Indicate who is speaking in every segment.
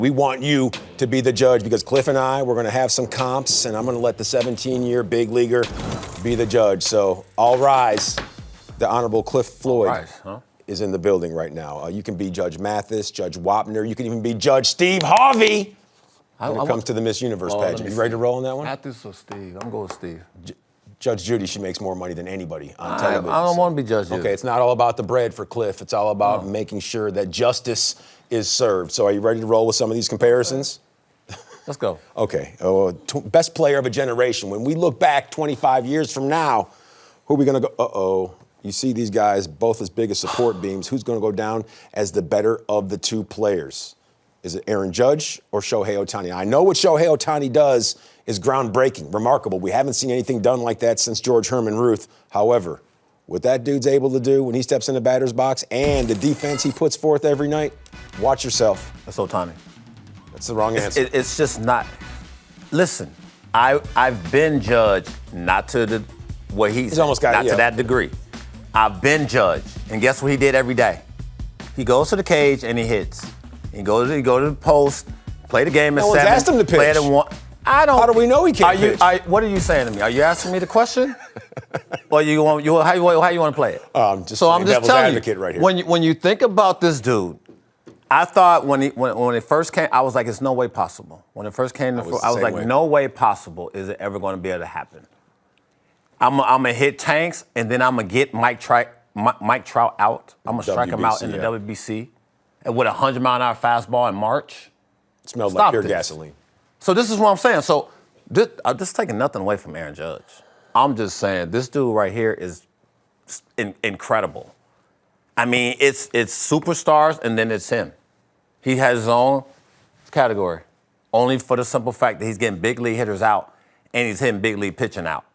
Speaker 1: We want you to be the judge because Cliff and I, we're going to have some comps, and I'm going to let the 17-year big leaguer be the judge. So, all rise. The Honorable Cliff Floyd is in the building right now. You can be Judge Mathis, Judge Wapner. You can even be Judge Steve Harvey when it comes to the Miss Universe pageant. You ready to roll on that one?
Speaker 2: Mathis or Steve? I'm going with Steve.
Speaker 1: Judge Judy, she makes more money than anybody on television.
Speaker 2: I don't want to be Judge Judy.
Speaker 1: Okay, it's not all about the bread for Cliff. It's all about making sure that justice is served. So are you ready to roll with some of these comparisons?
Speaker 2: Let's go.
Speaker 1: Okay. Best player of a generation. When we look back 25 years from now, who are we going to go? You see these guys both as big as support beams. Who's going to go down as the better of the two players? Is it Aaron Judge or Shohei Ohtani? I know what Shohei Ohtani does is groundbreaking, remarkable. We haven't seen anything done like that since George Herman Ruth. However, what that dude's able to do when he steps in the batter's box and the defense he puts forth every night, watch yourself.
Speaker 2: That's Ohtani.
Speaker 1: That's the wrong answer.
Speaker 2: It's just not. Listen, I've been judged not to the where he's
Speaker 1: almost got
Speaker 2: not to that degree. I've been judged, and guess what he did every day? He goes to the cage and he hits. He goes to the post, play the game at 7.
Speaker 1: No one's asked him to pitch.
Speaker 2: Play it at 1. I don't.
Speaker 1: How do we know he can't pitch?
Speaker 2: What are you saying to me? Are you asking me the question? Or how you want to play it?
Speaker 1: I'm just telling you, right here.
Speaker 2: When you think about this dude, I thought when it first came, I was like, it's no way possible. When it first came, I was like, no way possible is it ever going to be able to happen. I'm gonna hit tanks, and then I'm gonna get Mike Trout out. I'm gonna strike him out in the WBC, and with a 100-mile-an-hour fastball in March.
Speaker 1: It smelled like pure gasoline.
Speaker 2: So this is what I'm saying. So I'm just taking nothing away from Aaron Judge. I'm just saying this dude right here is incredible. I mean, it's superstars, and then it's him. He has his own category, only for the simple fact that he's getting big league hitters out, and he's hitting big league pitching out.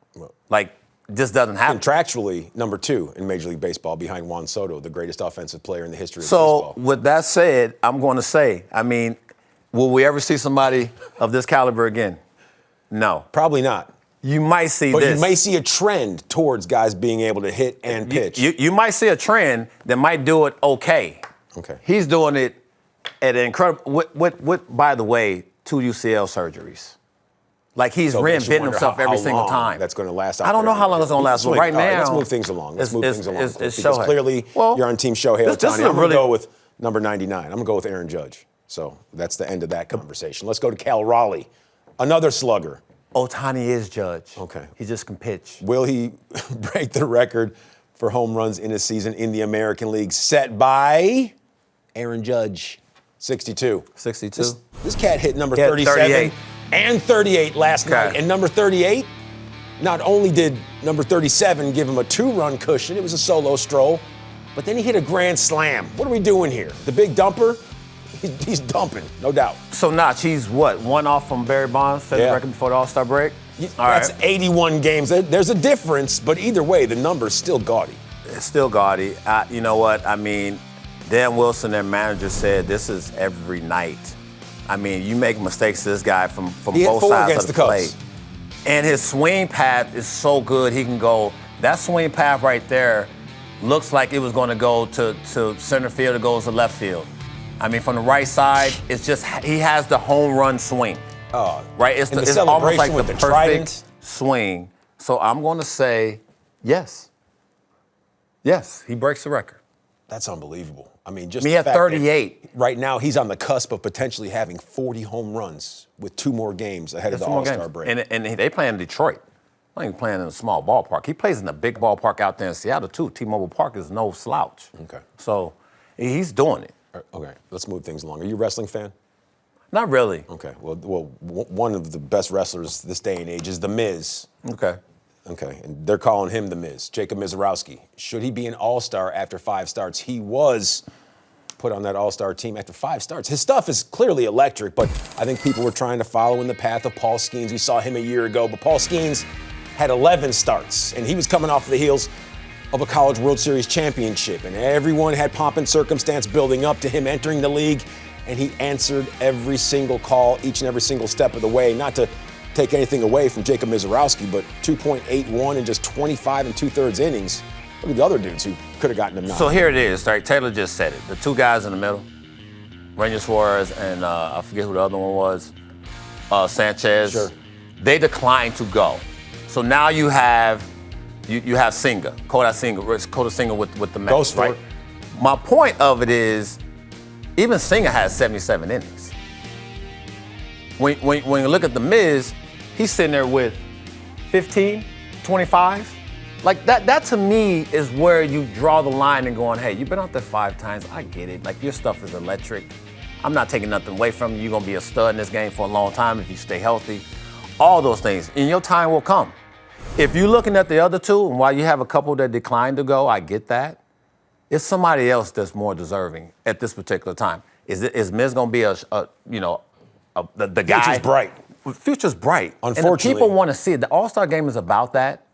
Speaker 2: Like, this doesn't happen.
Speaker 1: Contractually, number 2 in Major League Baseball behind Juan Soto, the greatest offensive player in the history of baseball.
Speaker 2: So, with that said, I'm going to say, I mean, will we ever see somebody of this caliber again? No.
Speaker 1: Probably not.
Speaker 2: You might see
Speaker 1: but
Speaker 2: this.
Speaker 1: But you may see a trend towards guys being able to hit and pitch.
Speaker 2: You might see a trend that might do it okay.
Speaker 1: Okay.
Speaker 2: He's doing it at an incredible, by the way, 2 UCL surgeries. Like he's reinventing himself every single time.
Speaker 1: That's going to last.
Speaker 2: I don't know how long it's going to last. But right now,
Speaker 1: let's move things along. Because
Speaker 2: Shohei.
Speaker 1: Clearly, you're on Team Shohei Ohtani. I'm going to go with number 99. I'm going to go with Aaron Judge. So that's the end of that conversation. Let's go to Cal Raleigh, another slugger.
Speaker 2: Ohtani is Judge.
Speaker 1: Okay.
Speaker 2: He just can pitch.
Speaker 1: Will he break the record for home runs in a season in the American League set by Aaron Judge? 62.
Speaker 2: 62.
Speaker 1: This cat hit number 37.
Speaker 2: 38.
Speaker 1: And 38 last night. And number 38, not only did number 37 give him a 2-run cushion, it was a solo stroll, but then he hit a grand slam. What are we doing here? The big dumper? He's dumping, no doubt.
Speaker 2: So, Notch, he's what? 1 off from Barry Bonds, set the record before the All-Star break?
Speaker 1: That's 81 games. There's a difference, but either way, the number's still gaudy.
Speaker 2: It's still gaudy. You know what? I mean, Dan Wilson, their manager, said this is every night. I mean, you make mistakes to this guy from both sides of the plate. And his swing path is so good, he can go. That swing path right there looks like it was going to go to center field, it goes to left field. I mean, from the right side, it's just, he has the home run swing. Right? It's almost like the perfect swing. So I'm going to say yes. Yes, he breaks the record.
Speaker 1: That's unbelievable. I mean, just
Speaker 2: he had 38.
Speaker 1: Right now, he's on the cusp of potentially having 40 home runs with 2 more games ahead of the All-Star break.
Speaker 2: And they play in Detroit. Not even playing in a small ballpark. He plays in a big ballpark out there in Seattle, too. T-Mobile Park is no slouch.
Speaker 1: Okay.
Speaker 2: So he's doing it.
Speaker 1: Okay, let's move things along. Are you a wrestling fan?
Speaker 2: Not really.
Speaker 1: Okay, well, one of the best wrestlers this day and age is The Miz.
Speaker 2: Okay,
Speaker 1: and they're calling him The Miz, Jacob Misiorowski. Should he be an all-star after 5 starts? He was put on that all-star team after 5 starts. His stuff is clearly electric, but I think people were trying to follow in the path of Paul Skeens. We saw him a year ago, but Paul Skeens had 11 starts, and he was coming off the heels of a College World Series championship, and everyone had pomp and circumstance building up to him entering the league, and he answered every single call, each and every single step of the way. Not to take anything away from Jacob Misiorowski, but 2.81 in just 25 2/3 innings. Look at the other dudes who could have gotten him now.
Speaker 2: So here it is, right? Taylor just said it. The 2 guys in the middle, Ranger Suarez and I forget who the other one was, Sanchez.
Speaker 1: Sure.
Speaker 2: They declined to go. So now you have Singer, Koda Singer with the Mets.
Speaker 1: Goes for
Speaker 2: right?
Speaker 1: it.
Speaker 2: My point of it is, even Singer has 77 innings. When you look at the Miz, he's sitting there with 15, 25. Like that to me is where you draw the line and going, hey, you've been out there 5 times. I get it. Like your stuff is electric. I'm not taking nothing away from you. You're gonna be a stud in this game for a long time if you stay healthy. All those things. And your time will come. If you're looking at the other two, and while you have a couple that declined to go, I get that. It's somebody else that's more deserving at this particular time. Is Miz gonna be the guy?
Speaker 1: Future's bright.
Speaker 2: Future's bright.
Speaker 1: Unfortunately.
Speaker 2: And people want to see it. The All-Star game is about that.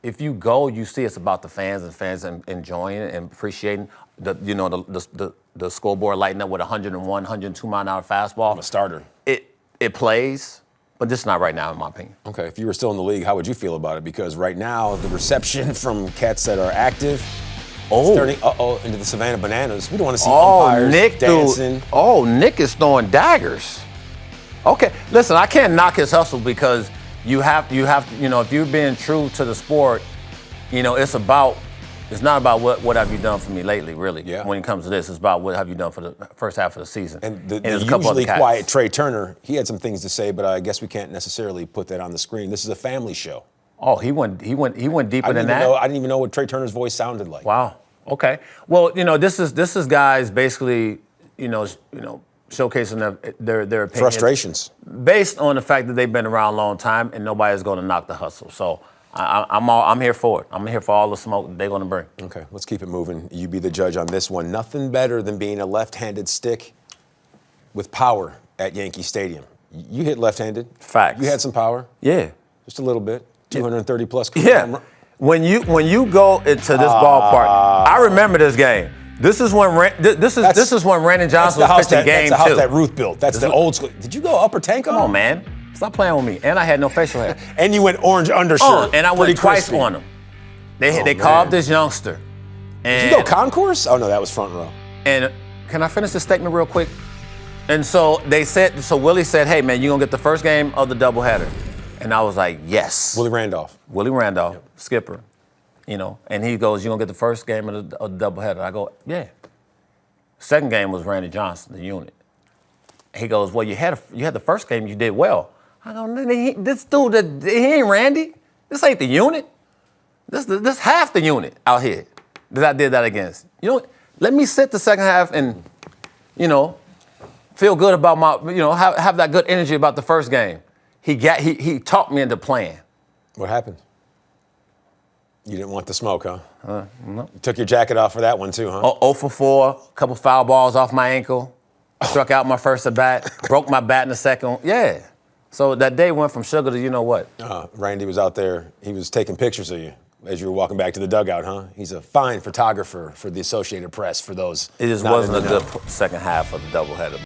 Speaker 2: If you go, you see it's about the fans and fans enjoying it and appreciating the scoreboard lighting up with 101, 102 mile an hour fastball.
Speaker 1: I'm a starter.
Speaker 2: It plays, but this is not right now, in my opinion.
Speaker 1: Okay, if you were still in the league, how would you feel about it? Because right now, the reception from cats that are active, turning into the Savannah Bananas. We don't want to see umpires dancing.
Speaker 2: Nick is throwing daggers. Okay, listen, I can't knock his hustle because you have if you're being true to the sport, it's not about what have you done for me lately, really.
Speaker 1: Yeah.
Speaker 2: When it comes to this, it's about what have you done for the first half of the season.
Speaker 1: And the
Speaker 2: there's a couple
Speaker 1: usually
Speaker 2: other
Speaker 1: quiet
Speaker 2: cats.
Speaker 1: Trey Turner, he had some things to say, but I guess we can't necessarily put that on the screen. This is a family show.
Speaker 2: Oh, he went deeper than that.
Speaker 1: I didn't even know what Trey Turner's voice sounded like.
Speaker 2: Wow. Okay. Well, this is guys basically, showcasing their opinions.
Speaker 1: Frustrations.
Speaker 2: Based on the fact that they've been around a long time and nobody's going to knock the hustle. So I'm here for it. I'm here for all the smoke they're going to bring.
Speaker 1: Okay, let's keep it moving. You be the judge on this one. Nothing better than being a left-handed stick with power at Yankee Stadium. You hit left-handed.
Speaker 2: Facts.
Speaker 1: You had some power.
Speaker 2: Yeah.
Speaker 1: Just a little bit. 230 plus.
Speaker 2: Yeah. When you go into this ballpark, I remember this game. This is when this is when Randy Johnson was pitching game 2.
Speaker 1: That's the house that Ruth built. That's the old school. Did you go upper tank on
Speaker 2: Come on, man. Stop playing with me. And I had no facial hair.
Speaker 1: And you went orange undershirt.
Speaker 2: And I went twice
Speaker 1: crispy.
Speaker 2: on him. They called this youngster. And
Speaker 1: Did you go concourse? Oh no, that was front row.
Speaker 2: And can I finish this statement real quick? And so Willie said, hey man, you're gonna get the first game of the doubleheader. And I was like, yes.
Speaker 1: Willie Randolph,
Speaker 2: yep. Skipper. And he goes, you're gonna get the first game of the doubleheader. I go, yeah. Second game was Randy Johnson, the unit. He goes, well, you had the first game, you did well. I go, this dude, he ain't Randy. This ain't the unit. This half the unit out here that I did that against. Let me sit the second half and, feel good about have that good energy about the first game. He talked me into playing.
Speaker 1: what happened? You didn't want the smoke, huh?
Speaker 2: No.
Speaker 1: You took your jacket off for that one too, huh?
Speaker 2: 0 for 4, a couple foul balls off my ankle, struck out my first at bat, broke my bat in the second. Yeah. So that day went from sugar to you know what.
Speaker 1: Randy was out there. He was taking pictures of you as you were walking back to the dugout, huh? He's a fine photographer for the Associated Press, for those.
Speaker 2: It just wasn't a good second half of the doubleheader.